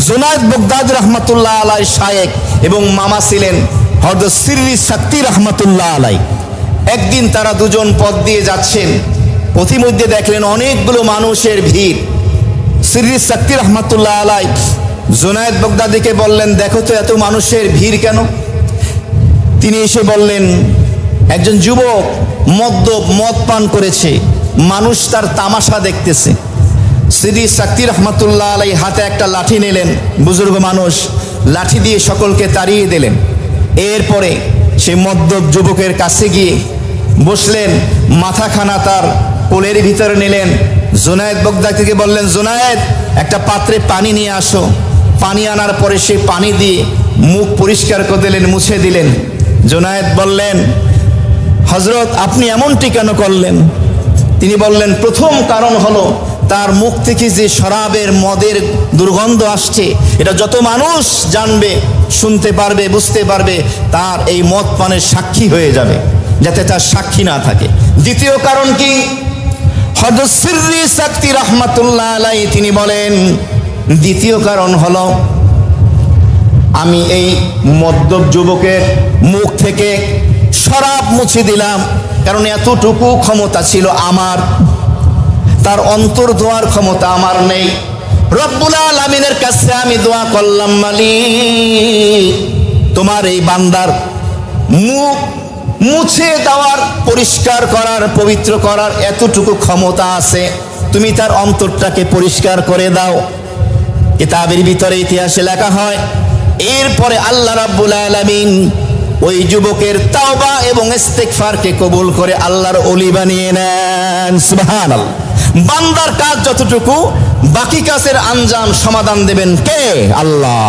Junaid Baghdadi রহমাতুল্লাহ আলাইহি শায়েখ এবং মামা ছিলেন হযরত সিররি সাকতি রহমাতুল্লাহ আলাইহি। একদিন তারা দুজন পথ দিয়ে যাচ্ছেন, পথিমধ্যে দেখলেন অনেকগুলো মানুষের ভিড়। সিররি সাকতি রহমাতুল্লাহ আলাইহি জুনায়েদ বাগদাদীকে বললেন, দেখো তো এত মানুষের ভিড় কেন? তিনি এসে বললেন, একজন যুবক মদ পান করেছে, মানুষ তার তামাশা দেখতেছে। সিররি সাকতি রহমাতুল্লাহ আলাইহি হাতে একটা লাঠি নিলেন, বুজুর্গ মানুষ, লাঠি দিয়ে সকলকে তাড়িয়ে দিলেন। এরপরে সেই মদ্যপ যুবকের কাছে গিয়ে বসলেন, মাথাখানা তার কোলের ভিতরে নিলেন। জুনায়েদ বাগদাদীকে বললেন, জুনায়েদ, একটা পাত্রে পানি নিয়ে আসো। পানি আনার পরে সেই পানি দিয়ে মুখ পরিষ্কার করে দিলেন, মুছে দিলেন। জুনায়েদ বললেন, হযরত, আপনি এমনটি কেন করলেন? তিনি বললেন, প্রথম কারণ হলো তার মুখ থেকে যে শরাবের মদের দুর্গন্ধ আসছে, এটা যত মানুষ জানবে, শুনতে পারবে, বুঝতে পারবে, তার এই মদ পানের সাক্ষী হয়ে যাবে, যাতে তার সাক্ষী না থাকে। দ্বিতীয় কারণ কি? হযরত সিররি সাকতি রহমাতুল্লাহ আলাইহি তিনি বলেন, দ্বিতীয় কারণ হলো আমি এই মদ্যপ যুবকের মুখ থেকে শরাব মুছে দিলাম, কারণ এতটুকু ক্ষমতা ছিল আমার, তার অন্তর দোয়ার ক্ষমতা আমার নেই। রব্বুল আলামিনের কাছে আমি দোয়া করলাম, মালিক, তোমার এই বান্দার মুখ মুছে দেওয়ার, পরিষ্কার করার, পবিত্র করার এতটুকু ক্ষমতা আছে, তুমি তার অন্তরটাকে পরিষ্কার করে দাও। কিতাবের ভিতরে ইতিহাসে লেখা হয়, এরপরে আল্লাহ রাব্বুল আলামিন ওই যুবকের তাওবা এবং ইস্তিগফারকে কবুল করে আল্লাহর ওলি বানিয়ে নেন। সুবহানাল্লাহ। বান্দার কাজ যতটুকু, বাকি কাজের আঞ্জাম সমাধান দেবেন কে? আল্লাহ।